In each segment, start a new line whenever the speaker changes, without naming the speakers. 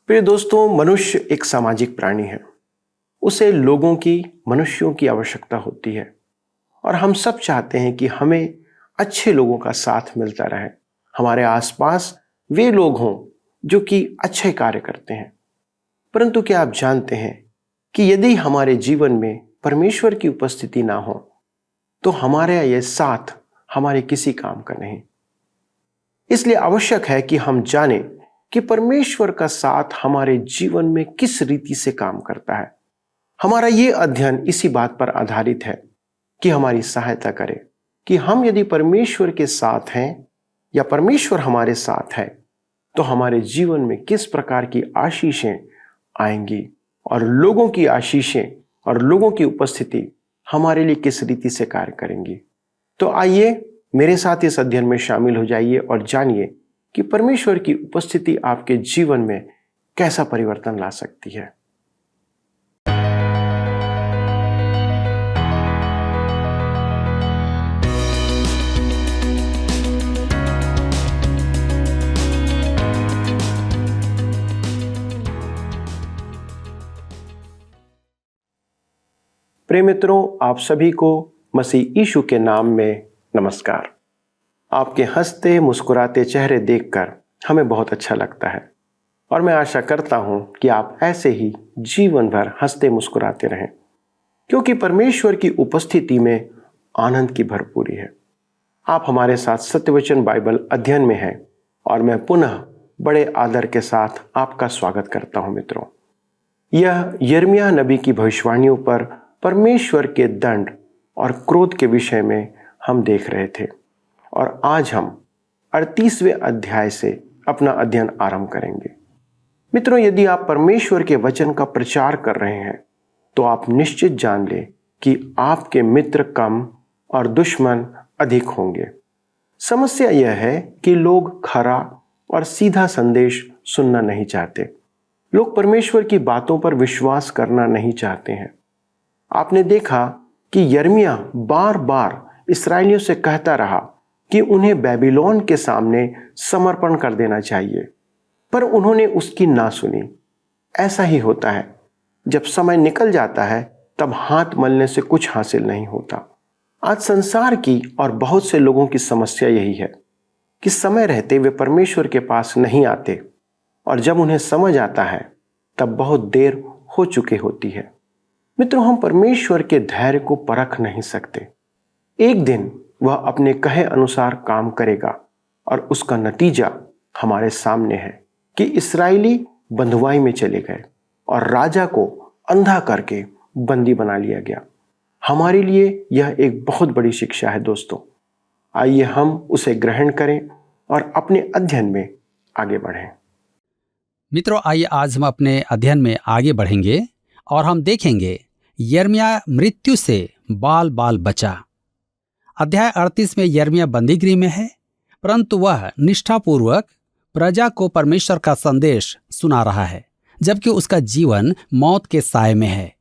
प्रिय दोस्तों, मनुष्य एक सामाजिक प्राणी है। उसे लोगों की, मनुष्यों की आवश्यकता होती है और हम सब चाहते हैं कि हमें अच्छे लोगों का साथ मिलता रहे। हमारे आसपास वे लोग हों जो कि अच्छे कार्य करते हैं। परंतु क्या आप जानते हैं कि यदि हमारे जीवन में परमेश्वर की उपस्थिति ना हो तो हमारे यह साथ हमारे किसी काम का नहीं। इसलिए आवश्यक है कि हम जानें कि परमेश्वर का साथ हमारे जीवन में किस रीति से काम करता है। हमारा ये अध्ययन इसी बात पर आधारित है कि हमारी सहायता करे कि हम यदि परमेश्वर के साथ हैं या परमेश्वर हमारे साथ है तो हमारे जीवन में किस प्रकार की आशीषें आएंगी और लोगों की आशीषें और लोगों की उपस्थिति हमारे लिए किस रीति से कार्य करेंगी। तो आइए मेरे साथ इस अध्ययन में शामिल हो जाइए और जानिए कि परमेश्वर की उपस्थिति आपके जीवन में कैसा परिवर्तन ला सकती है। प्रिय मित्रों, आप सभी को मसीह यीशु के नाम में नमस्कार। आपके हंसते मुस्कुराते चेहरे देखकर हमें बहुत अच्छा लगता है और मैं आशा करता हूं कि आप ऐसे ही जीवन भर हंसते मुस्कुराते रहें, क्योंकि परमेश्वर की उपस्थिति में आनंद की भरपूरी है। आप हमारे साथ सत्यवचन बाइबल अध्ययन में हैं और मैं पुनः बड़े आदर के साथ आपका स्वागत करता हूं। मित्रों, यह यिर्मयाह नबी की भविष्यवाणियों पर परमेश्वर के दंड और क्रोध के विषय में हम देख रहे थे और आज हम 38वें अध्याय से अपना अध्ययन आरंभ करेंगे। मित्रों, यदि आप परमेश्वर के वचन का प्रचार कर रहे हैं तो आप निश्चित जान लें कि आपके मित्र कम और दुश्मन अधिक होंगे। समस्या यह है कि लोग खरा और सीधा संदेश सुनना नहीं चाहते। लोग परमेश्वर की बातों पर विश्वास करना नहीं चाहते हैं। आपने देखा कि यिर्मयाह बार बार इस्राएलियों से कहता रहा कि उन्हें बेबीलोन के सामने समर्पण कर देना चाहिए, पर उन्होंने उसकी ना सुनी। ऐसा ही होता है, जब समय निकल जाता है तब हाथ मलने से कुछ हासिल नहीं होता। आज संसार की और बहुत से लोगों की समस्या यही है कि समय रहते वे परमेश्वर के पास नहीं आते और जब उन्हें समझ आता है तब बहुत देर हो चुकी होती है। मित्रों, हम परमेश्वर के धैर्य को परख नहीं सकते। एक दिन वह अपने कहे अनुसार काम करेगा और उसका नतीजा हमारे सामने है कि इस्राएली बंधुआई में चले गए और राजा को अंधा करके बंदी बना लिया गया। हमारे लिए यह एक बहुत बड़ी शिक्षा है। दोस्तों, आइए हम उसे ग्रहण करें और अपने अध्ययन में आगे बढ़ें।
मित्रों, आइए आज हम अपने अध्ययन में आगे बढ़ेंगे और हम देखेंगे यिर्मयाह मृत्यु से बाल बाल बचा। अध्याय 38 में यिर्मयाह बंदीगृह में है, परंतु वह निष्ठापूर्वक प्रजा को परमेश्वर का संदेश सुना रहा है, जबकि उसका जीवन मौत के साए में है।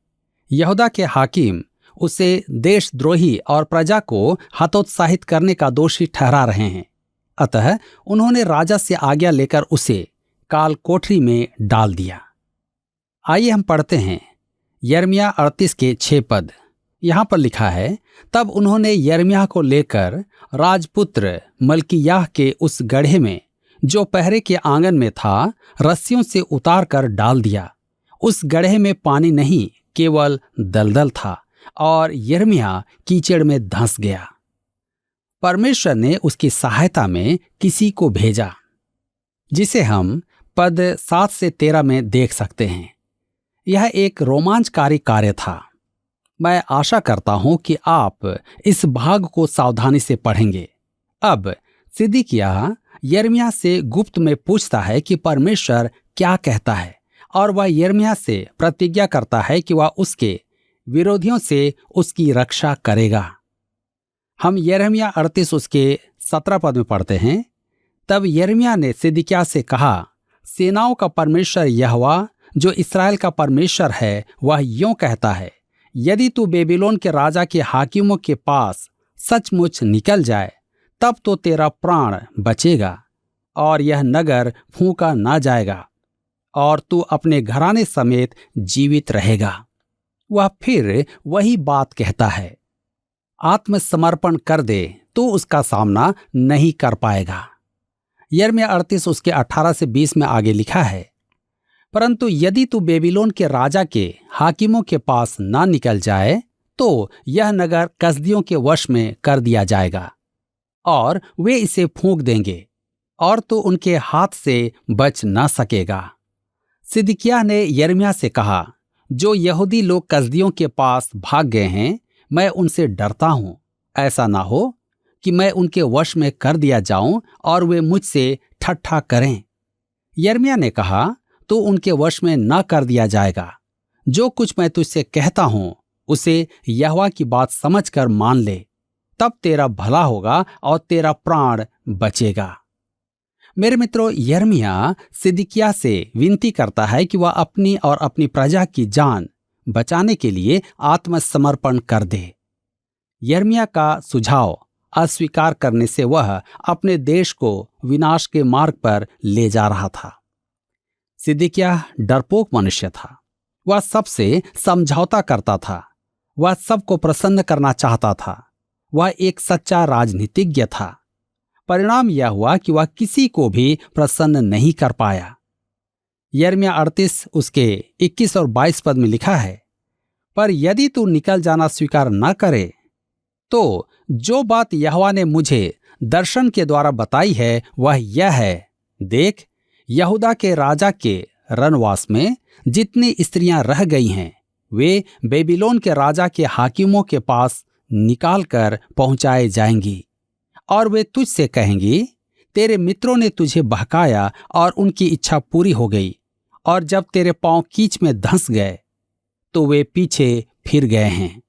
यहूदा के हाकिम उसे देशद्रोही और प्रजा को हतोत्साहित करने का दोषी ठहरा रहे हैं। अतः उन्होंने राजा से आज्ञा लेकर उसे काल कोठरी में डाल दिया। आइए हम पढ़ते हैं यिर्मयाह 38 के 6 पद। यहाँ पर लिखा है, तब उन्होंने यिर्मयाह को लेकर राजपुत्र मल्किय्याह के उस गड्ढे में जो पहरे के आंगन में था रस्सियों से उतार कर डाल दिया। उस गड्ढे में पानी नहीं, केवल दलदल था और यिर्मयाह कीचड़ में धंस गया। परमेश्वर ने उसकी सहायता में किसी को भेजा, जिसे हम पद 7 से 13 में देख सकते हैं। यह एक रोमांचकारी कार्य था। मैं आशा करता हूं कि आप इस भाग को सावधानी से पढ़ेंगे। अब सिदकिय्याह यिर्मयाह से गुप्त में पूछता है कि परमेश्वर क्या कहता है और वह यिर्मयाह से प्रतिज्ञा करता है कि वह उसके विरोधियों से उसकी रक्षा करेगा। हम यिर्मयाह 38 उसके 17 पद में पढ़ते हैं, तब यिर्मयाह ने सिदकिय्याह से कहा, सेनाओं का परमेश्वर यहोवा जो इस्राएल का परमेश्वर है वह यूं कहता है, यदि तू बेबीलोन के राजा के हाकिमों के पास सचमुच निकल जाए तब तो तेरा प्राण बचेगा और यह नगर फूंका ना जाएगा। और तू अपने घराने समेत जीवित रहेगा। वह फिर वही बात कहता है, आत्मसमर्पण कर दे तो उसका सामना नहीं कर पाएगा। यिर्मयाह 38 उसके 18 से 20 में आगे लिखा है, परंतु यदि तू बेबीलोन के राजा के हाकिमों के पास ना निकल जाए तो यह नगर कसदियों के वश में कर दिया जाएगा और वे इसे फूंक देंगे और तू उनके हाथ से बच न सकेगा। सिदकिय्याह ने यिर्मयाह से कहा, जो यहूदी लोग कसदियों के पास भाग गए हैं, मैं उनसे डरता हूं। ऐसा ना हो कि मैं उनके वश में कर दिया जाऊं और वे मुझसे ठट्ठा करें। यिर्मयाह ने कहा, तो उनके वश में न कर दिया जाएगा। जो कुछ मैं तुझसे कहता हूं उसे यहोवा की बात समझकर मान ले, तब तेरा भला होगा और तेरा प्राण बचेगा। मेरे मित्रों, यिर्मयाह सिदकिय्याह से विनती करता है कि वह अपनी और अपनी प्रजा की जान बचाने के लिए आत्मसमर्पण कर दे। यिर्मयाह का सुझाव अस्वीकार करने से वह अपने देश को विनाश के मार्ग पर ले जा रहा था। सिदकिय्याह डरपोक मनुष्य था। वह सबसे समझौता करता था। वह सबको प्रसन्न करना चाहता था। वह एक सच्चा राजनीतिज्ञ था। परिणाम यह हुआ कि वह किसी को भी प्रसन्न नहीं कर पाया। यिर्मयाह 38 उसके 21 और 22 पद में लिखा है, पर यदि तू निकल जाना स्वीकार न करे तो जो बात यहोवा ने मुझे दर्शन के द्वारा बताई है वह यह है, देख, यहूदा के राजा के रनवास में जितनी स्त्रियां रह गई हैं वे बेबीलोन के राजा के हाकिमों के पास निकाल कर पहुंचाए जाएंगी और वे तुझसे कहेंगी, तेरे मित्रों ने तुझे बहकाया और उनकी इच्छा पूरी हो गई, और जब तेरे पांव कीच में धंस गए तो वे पीछे फिर गए हैं।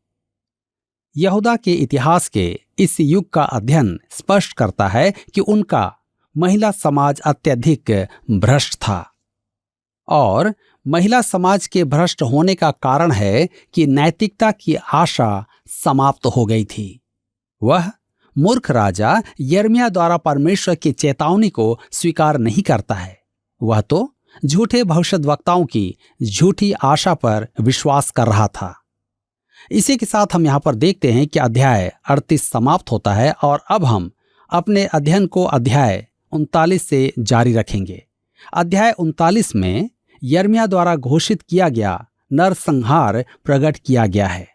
यहूदा के इतिहास के इस युग का अध्ययन स्पष्ट करता है कि उनका महिला समाज अत्यधिक भ्रष्ट था, और महिला समाज के भ्रष्ट होने का कारण है कि नैतिकता की आशा समाप्त हो गई थी। वह मूर्ख राजा यिर्मयाह द्वारा परमेश्वर की चेतावनी को स्वीकार नहीं करता है। वह तो झूठे भविष्यद्वक्ताओं की झूठी आशा पर विश्वास कर रहा था। इसी के साथ हम यहाँ पर देखते हैं कि अध्याय 38 समाप्त होता है और अब हम अपने अध्ययन को अध्याय 39 से जारी रखेंगे। अध्याय 39 में यिर्मयाह द्वारा घोषित किया गया नरसंहार प्रकट किया गया है।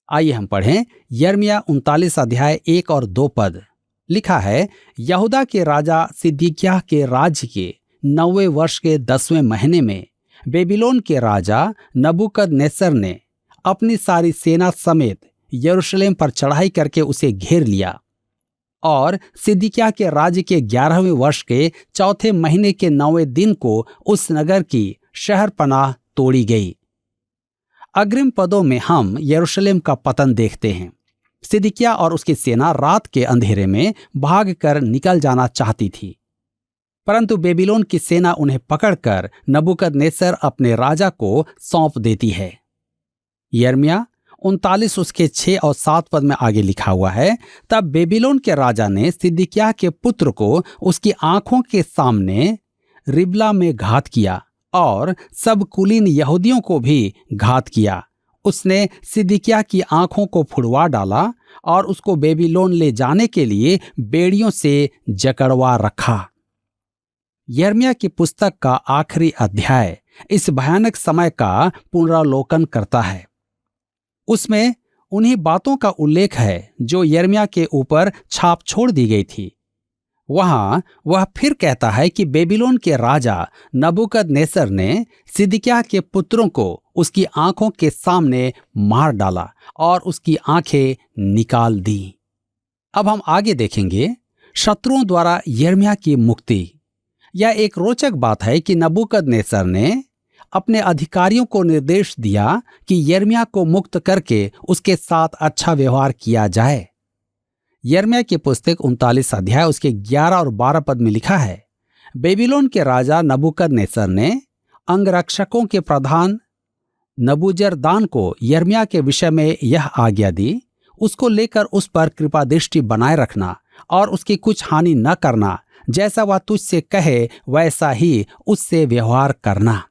आइए हम पढ़ें यिर्मयाह 39 अध्याय 1 और 2 पद। लिखा है, यहूदा के राजा सिदकिय्याह के राज्य के 9वें वर्ष के 10वें महीने में बेबीलोन के राजा नबूकदनेस्सर ने अपनी सारी सेना समेत यरूशलेम पर चढ़ाई करके उसे घेर लिया, और सिदकिय्याह के राज्य के 11वें वर्ष के 4थे महीने के 9वें दिन को उस नगर की शहर पनाह तोड़ी गई। अग्रिम पदों में हम यरूशलेम का पतन देखते हैं। सिदकिय्याह और उसकी सेना रात के अंधेरे में भागकर निकल जाना चाहती थी, परंतु बेबीलोन की सेना उन्हें पकड़कर नबूकदनेस्सर अपने राजा को सौंप देती है। यिर्मयाह 39 उसके 6 और 7 पद में आगे लिखा हुआ है, तब बेबीलोन के राजा ने सिदकिय्याह के पुत्र को उसकी आंखों के सामने रिबला में घात किया और सब कुलीन यहूदियों को भी घात किया। उसने सिदकिय्याह की आंखों को फुड़वा डाला और उसको बेबीलोन ले जाने के लिए बेड़ियों से जकड़वा रखा। यिर्मयाह की पुस्तक का आखिरी अध्याय इस भयानक समय का पुनरावलोकन करता है। उसमें उन्हीं बातों का उल्लेख है जो यिर्मयाह के ऊपर छाप छोड़ दी गई थी। वहां वह फिर कहता है कि बेबीलोन के राजा नबूकदनेस्सर ने सिदकिय्याह के पुत्रों को उसकी आंखों के सामने मार डाला और उसकी आंखें निकाल दी। अब हम आगे देखेंगे शत्रुओं द्वारा यिर्मयाह की मुक्ति। यह एक रोचक बात है कि नबूकदनेस्सर ने अपने अधिकारियों को निर्देश दिया कि यिर्मयाह को मुक्त करके उसके साथ अच्छा व्यवहार किया जाए। यिर्मयाह की पुस्तक 39 अध्याय उसके 11 और 12 पद में लिखा है, बेबीलोन के राजा नबूकदनेस्सर ने अंगरक्षकों के प्रधान नबूजरदान को यिर्मयाह के विषय में यह आज्ञा दी, उसको लेकर उस पर कृपा दृष्टि बनाए रखना और उसकी कुछ हानि न करना, जैसा वह तुझसे कहे वैसा ही उससे व्यवहार करना।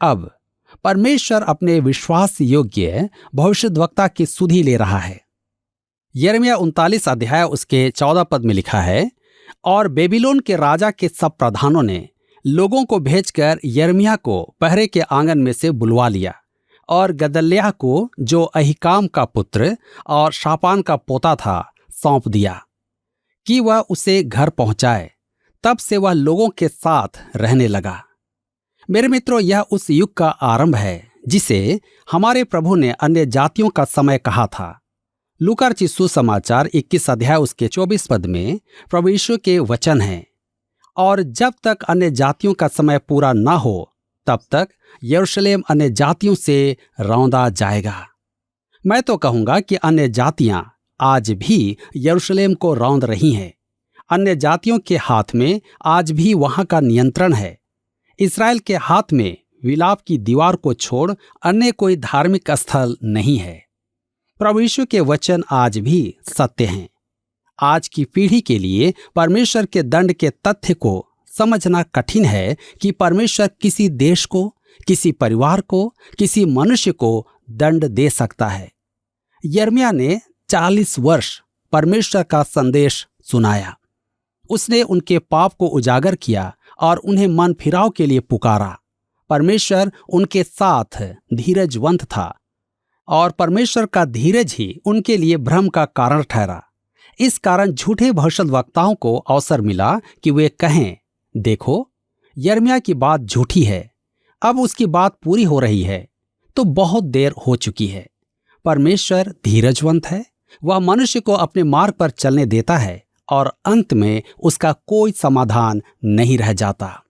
अब परमेश्वर अपने विश्वास योग्य भविष्यद्वक्ता की सुधि ले रहा है। यिर्मयाह 39 अध्याय उसके 14 पद में लिखा है, और बेबीलोन के राजा के सब प्रधानों ने लोगों को भेजकर यिर्मयाह को पहरे के आंगन में से बुलवा लिया और गदल्याह को, जो अहीकाम का पुत्र और शापान का पोता था, सौंप दिया कि वह उसे घर पहुंचाए। तब से वह लोगों के साथ रहने लगा। मेरे मित्रों, यह उस युग का आरंभ है जिसे हमारे प्रभु ने अन्य जातियों का समय कहा था। लूका रचित सुसमाचार 21 अध्याय उसके 24 पद में प्रभु यीशु के वचन हैं, और जब तक अन्य जातियों का समय पूरा ना हो तब तक यरूशलेम अन्य जातियों से रौंदा जाएगा। मैं तो कहूंगा कि अन्य जातियां आज भी यरूशलेम को रौंद रही हैं। अन्य जातियों के हाथ में आज भी वहां का नियंत्रण है। इस्राएल के हाथ में विलाप की दीवार को छोड़ अन्य कोई धार्मिक स्थल नहीं है। प्रभु यीशु के वचन आज भी सत्य हैं। आज की पीढ़ी के लिए परमेश्वर के दंड के तथ्य को समझना कठिन है कि परमेश्वर किसी देश को, किसी परिवार को, किसी मनुष्य को दंड दे सकता है। यिर्मयाह ने 40 वर्ष परमेश्वर का संदेश सुनाया। उसने उनके पाप को उजागर किया और उन्हें मन फिराव के लिए पुकारा। परमेश्वर उनके साथ धीरजवंत था और परमेश्वर का धीरज ही उनके लिए भ्रम का कारण ठहरा। इस कारण झूठे भविष्यद्वक्ताओं को अवसर मिला कि वे कहें, देखो, यिर्मयाह की बात झूठी है, अब उसकी बात पूरी हो रही है, तो बहुत देर हो चुकी है। परमेश्वर धीरजवंत है, वह मनुष्य को अपने मार्ग पर चलने देता है और अंत में उसका कोई समाधान नहीं रह जाता।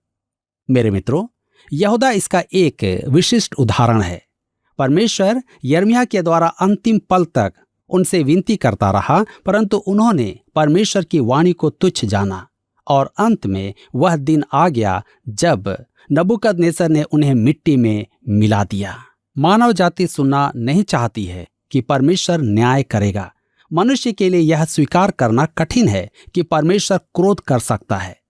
मेरे मित्रों, यहूदा इसका एक विशिष्ट उदाहरण है। परमेश्वर यिर्मयाह के द्वारा अंतिम पल तक उनसे विनती करता रहा, परंतु उन्होंने परमेश्वर की वाणी को तुच्छ जाना और अंत में वह दिन आ गया जब नबूकदनेस्सर ने उन्हें मिट्टी में मिला दिया। मानव जाति सुनना नहीं चाहती है कि परमेश्वर न्याय करेगा। मनुष्य के लिए यह स्वीकार करना कठिन है कि परमेश्वर क्रोध कर सकता है।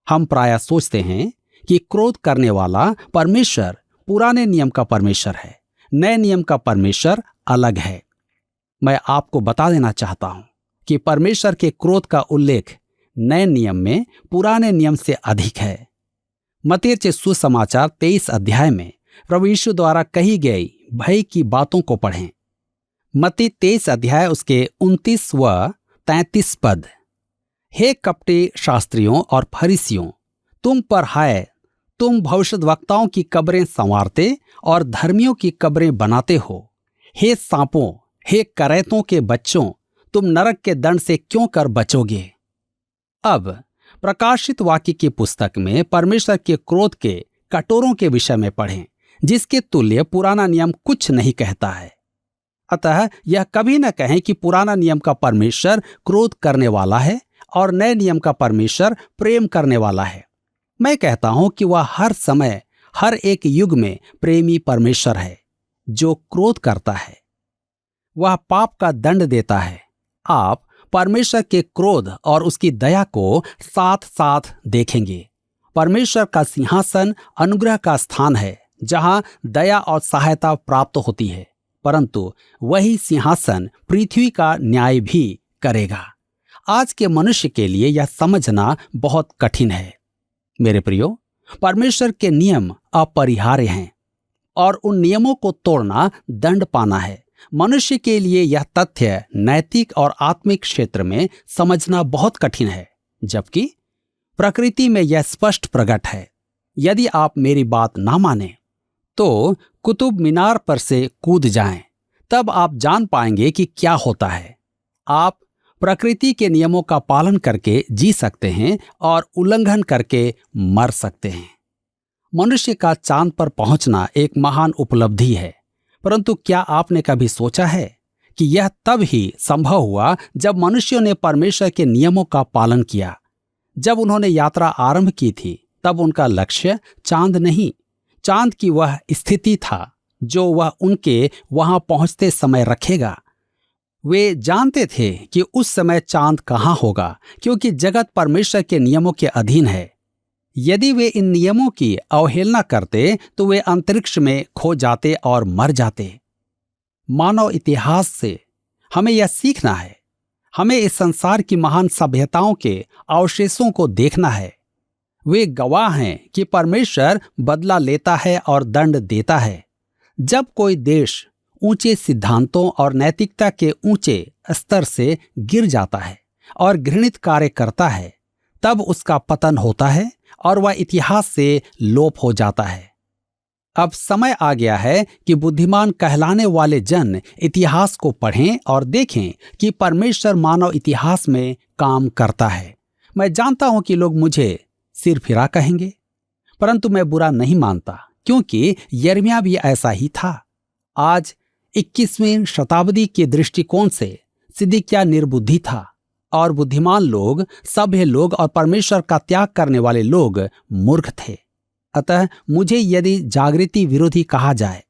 हम प्रायः सोचते हैं कि क्रोध करने वाला परमेश्वर पुराने नियम का परमेश्वर है, नए नियम का परमेश्वर अलग है। मैं आपको बता देना चाहता हूं कि परमेश्वर के क्रोध का उल्लेख नए नियम में पुराने नियम से अधिक है। मत्ती रचित सुसमाचार 23 अध्याय में प्रभु यीशु द्वारा कही गई भय की बातों को पढ़ें। मत्ती 23 अध्याय उसके 29 व 33 पद। हे कपटी शास्त्रियों और फरीसियों, तुम पर हाय, तुम भविष्यद्वक्ताओं की कब्रें संवारते और धर्मियों की कब्रें बनाते हो। हे सांपों, हे करैतों के बच्चों, तुम नरक के दंड से क्यों कर बचोगे। अब प्रकाशित वाक्य की पुस्तक में परमेश्वर के क्रोध के कटोरों के विषय में पढ़ें, जिसके तुल्य पुराना नियम कुछ नहीं कहता है। अतः यह कभी न कहें कि पुराना नियम का परमेश्वर क्रोध करने वाला है और नए नियम का परमेश्वर प्रेम करने वाला है। मैं कहता हूं कि वह हर समय, हर एक युग में प्रेमी परमेश्वर है। जो क्रोध करता है वह पाप का दंड देता है। आप परमेश्वर के क्रोध और उसकी दया को साथ साथ देखेंगे। परमेश्वर का सिंहासन अनुग्रह का स्थान है, जहां दया और सहायता प्राप्त होती है, परंतु वही सिंहासन पृथ्वी का न्याय भी करेगा। आज के मनुष्य के लिए यह समझना बहुत कठिन है। मेरे प्रियो, परमेश्वर के नियम अपरिहार्य हैं और उन नियमों को तोड़ना दंड पाना है। मनुष्य के लिए यह तथ्य नैतिक और आत्मिक क्षेत्र में समझना बहुत कठिन है, जबकि प्रकृति में यह स्पष्ट प्रकट है। यदि आप मेरी बात ना माने तो कुतुब मीनार पर से कूद जाएं, तब आप जान पाएंगे कि क्या होता है। आप प्रकृति के नियमों का पालन करके जी सकते हैं और उल्लंघन करके मर सकते हैं। मनुष्य का चांद पर पहुंचना एक महान उपलब्धि है, परंतु क्या आपने कभी सोचा है कि यह तब ही संभव हुआ जब मनुष्यों ने परमेश्वर के नियमों का पालन किया। जब उन्होंने यात्रा आरंभ की थी, तब उनका लक्ष्य चांद नहीं, चांद की वह स्थिति था जो वह उनके वहां पहुंचते समय रखेगा। वे जानते थे कि उस समय चांद कहाँ होगा, क्योंकि जगत परमेश्वर के नियमों के अधीन है। यदि वे इन नियमों की अवहेलना करते तो वे अंतरिक्ष में खो जाते और मर जाते। मानव इतिहास से हमें यह सीखना है। हमें इस संसार की महान सभ्यताओं के अवशेषों को देखना है। वे गवाह हैं कि परमेश्वर बदला लेता है और दंड देता है। जब कोई देश ऊंचे सिद्धांतों और नैतिकता के ऊंचे स्तर से गिर जाता है और घृणित कार्य करता है, तब उसका पतन होता है और वह इतिहास से लोप हो जाता है। अब समय आ गया है कि बुद्धिमान कहलाने वाले जन इतिहास को पढ़ें और देखें कि परमेश्वर मानव इतिहास में काम करता है। मैं जानता हूं कि लोग मुझे सिरफिरा कहेंगे, परंतु मैं बुरा नहीं मानता, क्योंकि यिर्मयाह भी ऐसा ही था। आज 21वीं शताब्दी के दृष्टिकोण से सिदकिय्याह निर्बुद्धि था और बुद्धिमान लोग, सभ्य लोग और परमेश्वर का त्याग करने वाले लोग मूर्ख थे। अतः मुझे यदि जागृति विरोधी कहा जाए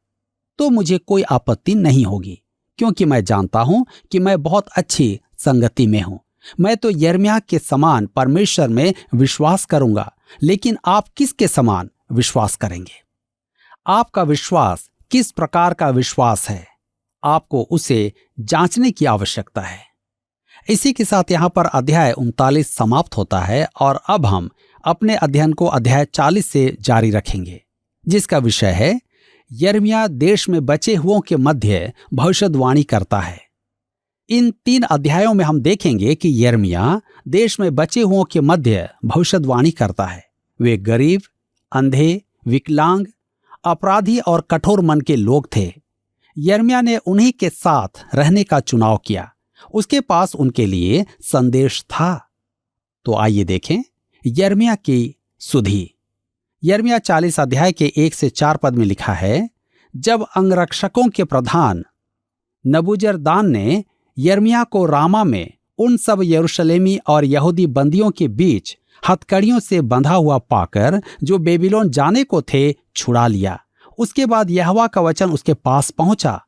तो मुझे कोई आपत्ति नहीं होगी, क्योंकि मैं जानता हूं कि मैं बहुत अच्छी संगति में हूं। मैं तो यिर्मयाह के समान परमेश्वर में विश्वास करूंगा, लेकिन आप किसके समान विश्वास करेंगे? आपका विश्वास किस प्रकार का विश्वास है? आपको उसे जांचने की आवश्यकता है। इसी के साथ यहाँ पर अध्याय 39 समाप्त होता है और अब हम अपने अध्ययन को अध्याय 40 से जारी रखेंगे, जिसका विषय है यिर्मयाह देश में बचे हुओं के मध्य भविष्यवाणी करता है। इन 3 अध्यायों में हम देखेंगे कि यिर्मयाह देश में बचे हुओं के मध्य भविष्यवाणी करता है। वे गरीब, अंधे, विकलांग, अपराधी और कठोर मन के लोग थे। यिर्मयाह ने उन्हीं के साथ रहने का चुनाव किया। उसके पास उनके लिए संदेश था। तो आइए देखें यिर्मयाह की सुधि। यिर्मयाह 40 अध्याय के 1 से 4 पद में लिखा है, जब अंगरक्षकों के प्रधान नबूजरदान ने यिर्मयाह को रामा में उन सब यरूशलेमी और यहूदी बंदियों के बीच हथकड़ियों से बंधा हुआ पाकर जो बेबीलोन जाने को थे, छुड़ा लिया, उसके बाद यहोवा का वचन उसके पास पहुंचा।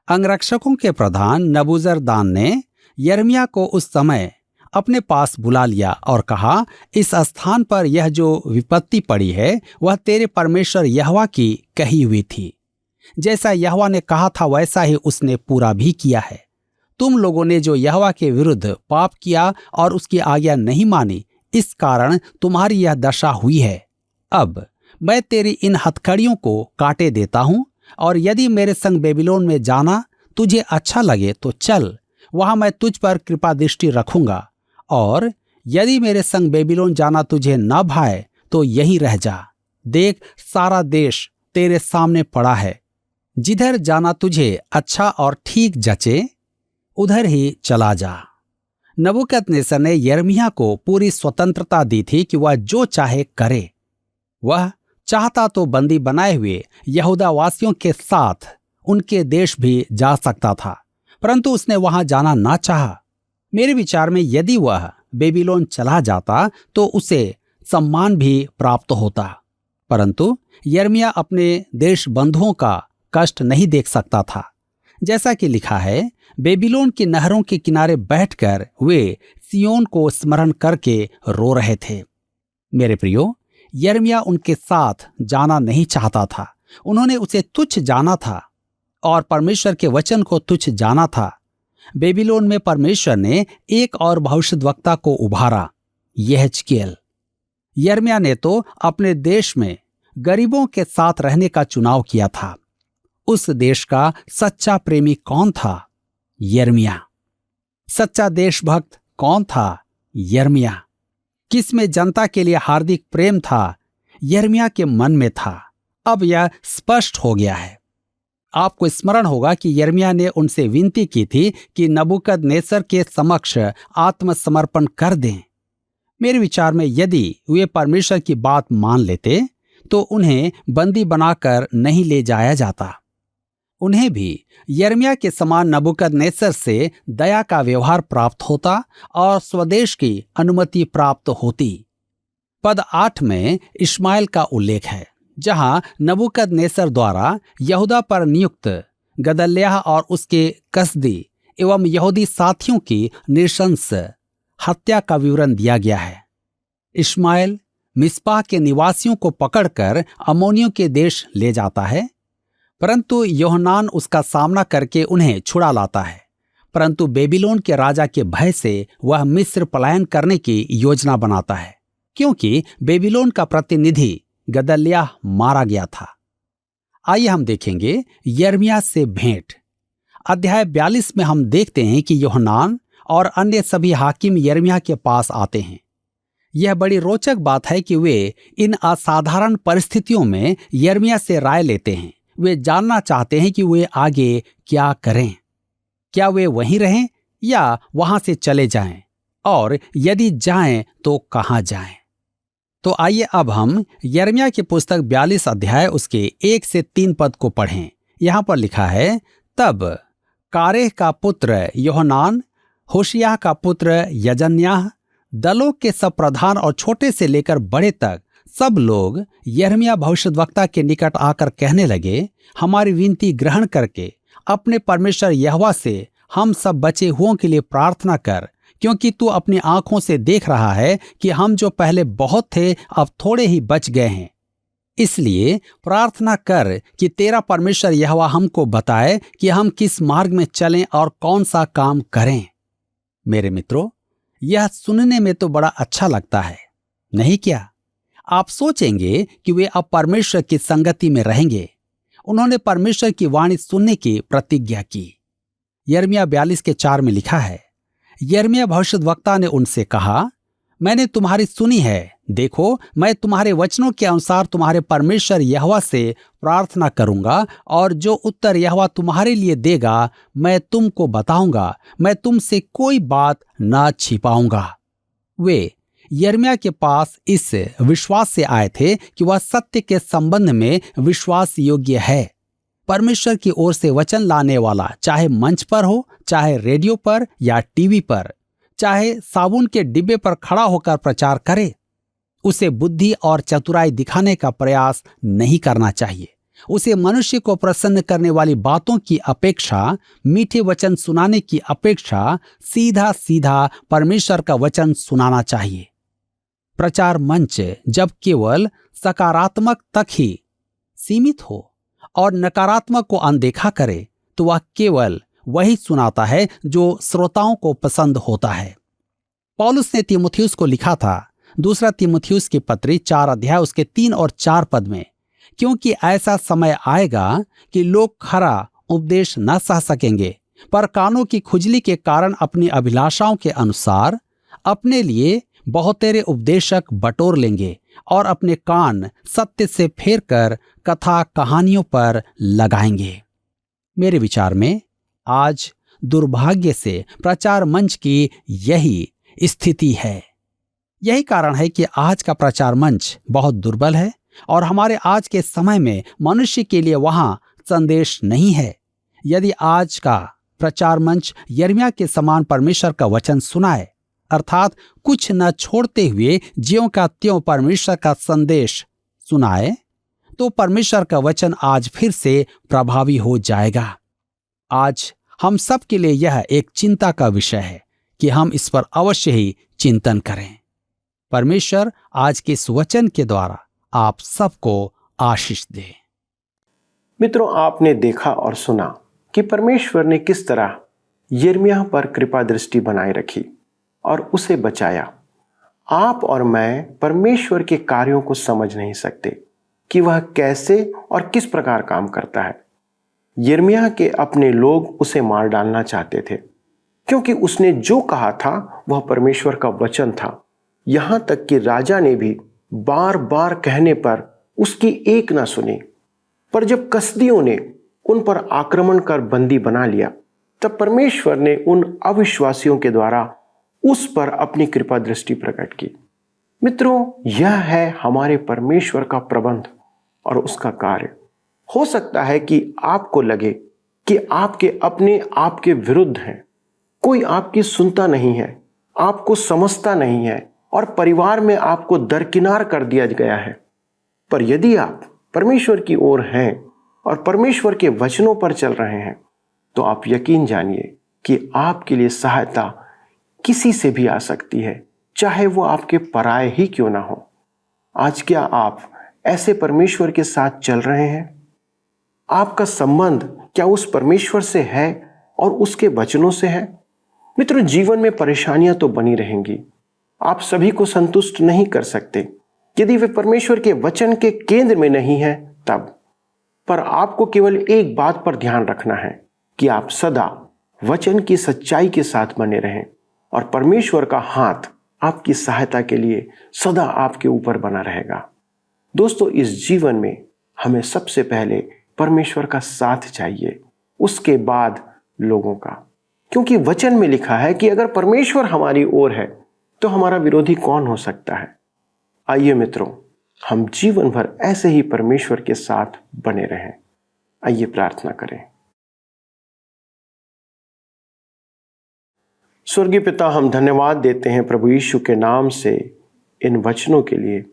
अंगरक्षकों के प्रधान नबूजरदान ने यिर्मयाह को उस समय अपने पास बुला लिया और कहा, इस स्थान पर यह जो विपत्ति पड़ी है वह तेरे परमेश्वर यहोवा की कही हुई थी। जैसा यहोवा ने कहा था वैसा ही उसने पूरा भी किया है। तुम लोगों ने जो यहोवा के विरुद्ध पाप किया और उसकी आज्ञा नहीं मानी, इस कारण तुम्हारी यह दशा हुई है। अब मैं तेरी इन हथकड़ियों को काटे देता हूं, और यदि मेरे संग बेबीलोन में जाना तुझे अच्छा लगे तो चल, वहां मैं तुझ पर कृपा दृष्टि रखूंगा, और यदि मेरे संग बेबीलोन जाना तुझे न भाए तो यहीं रह जा। देख, सारा देश तेरे सामने पड़ा है। जिधर जाना तुझे अच्छा और ठीक जचे उधर ही चला जा। नबूकदनेस्सर ने यिर्मयाह को पूरी स्वतंत्रता दी थी कि वह जो चाहे करे। वह चाहता तो बंदी बनाए हुए यहूदा वासियों के साथ उनके देश भी जा सकता था, परंतु उसने वहां जाना ना चाहा। मेरे विचार में यदि वह बेबीलोन चला जाता तो उसे सम्मान भी प्राप्त होता, परंतु यिर्मयाह अपने देश बंधुओं का कष्ट नहीं देख सकता था। जैसा कि लिखा है, बेबीलोन की नहरों के किनारे बैठकर वे सियोन को स्मरण करके रो रहे थे। मेरे प्रियो, यिर्मयाह उनके साथ जाना नहीं चाहता था। उन्होंने उसे तुच्छ जाना था और परमेश्वर के वचन को तुच्छ जाना था। बेबीलोन में परमेश्वर ने एक और भविष्यद्वक्ता को उभारा, यहेजकेल। यिर्मयाह ने तो अपने देश में गरीबों के साथ रहने का चुनाव किया था। उस देश का सच्चा प्रेमी कौन था? यिर्मयाह। सच्चा देशभक्त कौन था? यिर्मयाह। किसमें जनता के लिए हार्दिक प्रेम था? यिर्मयाह के मन में था। अब यह स्पष्ट हो गया है। आपको स्मरण होगा कि यिर्मयाह ने उनसे विनती की थी कि नबूकदनेस्सर के समक्ष आत्मसमर्पण कर दें। मेरे विचार में यदि वे परमेश्वर की बात मान लेते तो उन्हें बंदी बनाकर नहीं ले जाया जाता। उन्हें भी यिर्मयाह के समान नबूकदनेस्सर से दया का व्यवहार प्राप्त होता और स्वदेश की अनुमति प्राप्त होती। पद 8 में इश्माएल का उल्लेख है, जहां नबूकदनेस्सर द्वारा यहूदा पर नियुक्त गदल्याह और उसके कसदी एवं यहूदी साथियों की नृशंस हत्या का विवरण दिया गया है। इश्माएल मिस्पा के निवासियों को पकड़कर अम्मोनियों के देश ले जाता है, परंतु योहनान उसका सामना करके उन्हें छुड़ा लाता है। परंतु बेबीलोन के राजा के भय से वह मिस्र पलायन करने की योजना बनाता है, क्योंकि बेबीलोन का प्रतिनिधि गदल्याह मारा गया था। आइए हम देखेंगे यिर्मयाह से भेंट। अध्याय 42 में हम देखते हैं कि योहनान और अन्य सभी हाकिम यिर्मयाह के पास आते हैं। यह बड़ी रोचक बात है कि वे इन असाधारण परिस्थितियों में यिर्मयाह से राय लेते हैं। वे जानना चाहते हैं कि वे आगे क्या करें, क्या वे वहीं रहें या वहां से चले जाएं, और यदि जाएं तो कहां जाएं। तो आइए अब हम यिर्मयाह की पुस्तक 42 अध्याय उसके 1 से 3 पद को पढ़ें। यहां पर लिखा है, तब कारेह का पुत्र योहनान, होशियाह का पुत्र यजन्याह, दलों के सब प्रधान और छोटे से लेकर बड़े तक सब लोग यिर्मयाह भविष्यद्वक्ता के निकट आकर कहने लगे, हमारी विनती ग्रहण करके अपने परमेश्वर यहोवा से हम सब बचे हुओं के लिए प्रार्थना कर, क्योंकि तू अपनी आंखों से देख रहा है कि हम जो पहले बहुत थे अब थोड़े ही बच गए हैं। इसलिए प्रार्थना कर कि तेरा परमेश्वर यहोवा हमको बताए कि हम किस मार्ग में चलें और कौन सा काम करें। मेरे मित्रों, यह सुनने में तो बड़ा अच्छा लगता है, नहीं क्या? आप सोचेंगे कि वे अब परमेश्वर की संगति में रहेंगे। उन्होंने परमेश्वर की वाणी सुनने की प्रतिज्ञा की। यिर्मयाह 42 के 4 में लिखा है, यिर्मयाह भविष्यद्वक्ता ने उनसे कहा, मैंने तुम्हारी सुनी है। देखो, मैं तुम्हारे वचनों के अनुसार तुम्हारे परमेश्वर यहोवा से प्रार्थना करूंगा, और जो उत्तर यहोवा तुम्हारे लिए देगा मैं तुमको बताऊंगा। मैं तुमसे कोई बात ना छिपाऊंगा। वे यिर्मयाह के पास इस विश्वास से आए थे कि वह सत्य के संबंध में विश्वास योग्य है। परमेश्वर की ओर से वचन लाने वाला चाहे मंच पर हो, चाहे रेडियो पर या टीवी पर, चाहे साबुन के डिब्बे पर खड़ा होकर प्रचार करे, उसे बुद्धि और चतुराई दिखाने का प्रयास नहीं करना चाहिए। उसे मनुष्य को प्रसन्न करने वाली बातों की अपेक्षा, मीठे वचन सुनाने की अपेक्षा सीधा सीधा परमेश्वर का वचन सुनाना चाहिए। प्रचार मंच जब केवल सकारात्मक तक ही सीमित हो और नकारात्मक को अनदेखा करे, तो वह केवल वही सुनाता है जो श्रोताओं को पसंद होता है। पौलुस ने तीमुथियुस को लिखा था, दूसरा तीमुथियुस की पत्री 4 अध्याय उसके 3 और 4 पद में, क्योंकि ऐसा समय आएगा कि लोग खरा उपदेश न सह सकेंगे, पर कानों की खुजली के कारण अपनी अभिलाषाओं के अनुसार अपने लिए बहुतेरे उपदेशक बटोर लेंगे और अपने कान सत्य से फेर कर कथा कहानियों पर लगाएंगे। मेरे विचार में आज दुर्भाग्य से प्रचार मंच की यही स्थिति है। यही कारण है कि आज का प्रचार मंच बहुत दुर्बल है और हमारे आज के समय में मनुष्य के लिए वहां संदेश नहीं है। यदि आज का प्रचार मंच यिर्मयाह के समान परमेश्वर का वचन सुनाए, अर्थात कुछ न छोड़ते हुए ज्यों का त्यों परमेश्वर का संदेश सुनाए, तो परमेश्वर का वचन आज फिर से प्रभावी हो जाएगा। आज हम सब के लिए यह एक चिंता का विषय है कि हम इस पर अवश्य ही चिंतन करें। परमेश्वर आज के इस वचन के द्वारा आप सबको आशीष दे।
मित्रों, आपने देखा और सुना कि परमेश्वर ने किस तरह यिर्मयाह पर कृपा दृष्टि बनाए रखी और उसे बचाया। आप और मैं परमेश्वर के कार्यों को समझ नहीं सकते कि वह कैसे और किस प्रकार काम करता है। यिर्मयाह के अपने लोग उसे मार डालना चाहते थे, क्योंकि उसने जो कहा था वह परमेश्वर का वचन था। यहां तक कि राजा ने भी बार बार कहने पर उसकी एक ना सुनी। पर जब कसदियों ने उन पर आक्रमण कर बंदी बना लिया, तब परमेश्वर ने उन अविश्वासियों के द्वारा उस पर अपनी कृपा दृष्टि प्रकट की। मित्रों, यह है हमारे परमेश्वर का प्रबंध और उसका कार्य। हो सकता है कि आपको लगे कि आपके अपने आपके विरुद्ध हैं, कोई आपकी सुनता नहीं है, आपको समझता नहीं है और परिवार में आपको दरकिनार कर दिया गया है। पर यदि आप परमेश्वर की ओर हैं और परमेश्वर के वचनों पर चल रहे हैं, तो आप यकीन जानिए कि आपके लिए सहायता किसी से भी आ सकती है, चाहे वो आपके पराये ही क्यों ना हो। आज क्या आप ऐसे परमेश्वर के साथ चल रहे हैं? आपका संबंध क्या उस परमेश्वर से है और उसके वचनों से है? मित्रों, जीवन में परेशानियां तो बनी रहेंगी। आप सभी को संतुष्ट नहीं कर सकते। यदि वे परमेश्वर के वचन के केंद्र में नहीं है तब। पर आपको केवल एक बात पर ध्यान रखना है कि आप सदा वचन की सच्चाई के साथ बने रहें और परमेश्वर का हाथ आपकी सहायता के लिए सदा आपके ऊपर बना रहेगा। दोस्तों, इस जीवन में हमें सबसे पहले परमेश्वर का साथ चाहिए, उसके बाद लोगों का। क्योंकि वचन में लिखा है कि अगर परमेश्वर हमारी ओर है तो हमारा विरोधी कौन हो सकता है। आइए मित्रों, हम जीवन भर ऐसे ही परमेश्वर के साथ बने रहें। आइए प्रार्थना करें। स्वर्गीय पिता, हम धन्यवाद देते हैं प्रभु यीशु के नाम से इन वचनों के लिए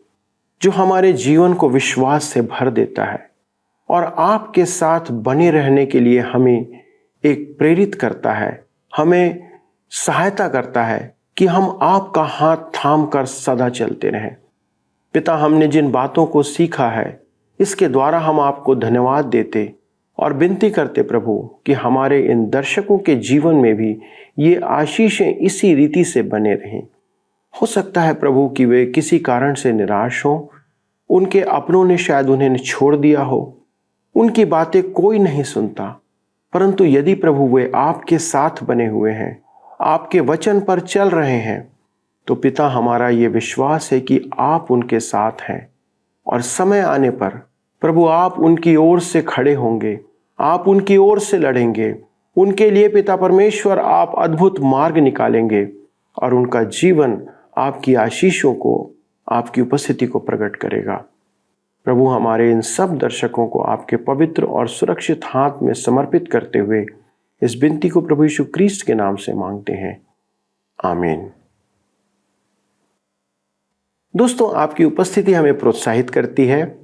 जो हमारे जीवन को विश्वास से भर देता है और आपके साथ बने रहने के लिए हमें एक प्रेरित करता है, हमें सहायता करता है कि हम आपका हाथ थाम कर सदा चलते रहें। पिता, हमने जिन बातों को सीखा है इसके द्वारा हम आपको धन्यवाद देते और विनती करते प्रभु कि हमारे इन दर्शकों के जीवन में भी ये आशीषें इसी रीति से बने रहें। हो सकता है प्रभु कि वे किसी कारण से निराश हों, उनके अपनों ने शायद उन्हें छोड़ दिया हो, उनकी बातें कोई नहीं सुनता, परंतु यदि प्रभु वे आपके साथ बने हुए हैं, आपके वचन पर चल रहे हैं, तो पिता हमारा ये विश्वास है कि आप उनके साथ हैं और समय आने पर प्रभु आप उनकी ओर से खड़े होंगे, आप उनकी ओर से लड़ेंगे। उनके लिए पिता परमेश्वर आप अद्भुत मार्ग निकालेंगे और उनका जीवन आपकी आशीषों को, आपकी उपस्थिति को प्रकट करेगा। प्रभु, हमारे इन सब दर्शकों को आपके पवित्र और सुरक्षित हाथ में समर्पित करते हुए इस विनती को प्रभु यीशु क्रिस्ट के नाम से मांगते हैं, आमीन। दोस्तों, आपकी उपस्थिति हमें प्रोत्साहित करती है,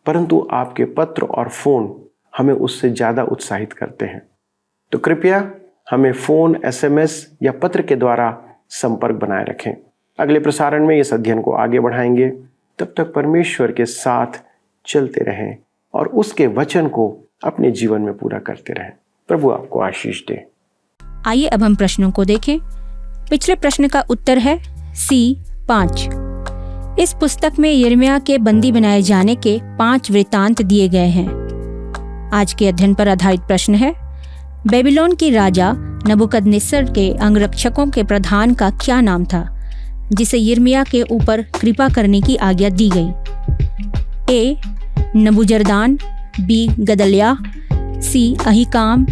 परंतु आपके पत्र और फोन हमें उससे ज्यादा उत्साहित करते हैं। तो कृपया हमें फोन, SMS या पत्र के द्वारा संपर्क बनाए रखें। अगले प्रसारण में इस अध्ययन को आगे बढ़ाएंगे। तब तक परमेश्वर के साथ चलते रहें और उसके वचन को अपने जीवन में पूरा करते रहें। प्रभु आपको आशीष दे।
आइए अब हम प्रश्नों को देखें। पिछले प्रश्न का उत्तर है C5। इस पुस्तक में यिर्मयाह के बंदी बनाए जाने के 5 वृत्तांत दिए गए हैं। आज के अध्ययन पर आधारित प्रश्न है, बेबीलोन के राजा नबूकदनेस्सर के अंगरक्षकों के प्रधान का क्या नाम था जिसे यिर्मयाह के ऊपर कृपा करने की आज्ञा दी गई? A. Nebuzaradan, B. Gedaliah, C. Ahikam,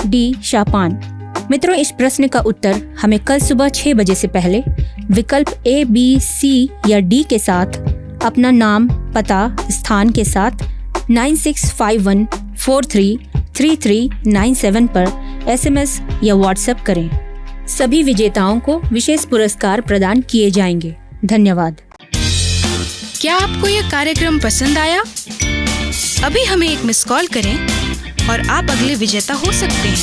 D. शापान। मित्रों, इस प्रश्न का उत्तर हमें कल सुबह 6 बजे से पहले विकल्प A, B, C या D के साथ अपना नाम, पता, स्थान के साथ 9651433397 पर SMS या WhatsApp करें। सभी विजेताओं को विशेष पुरस्कार प्रदान किए जाएंगे। धन्यवाद।
क्या आपको यह कार्यक्रम पसंद आया? अभी हमें एक मिस कॉल करें और आप अगले विजेता हो सकते हैं।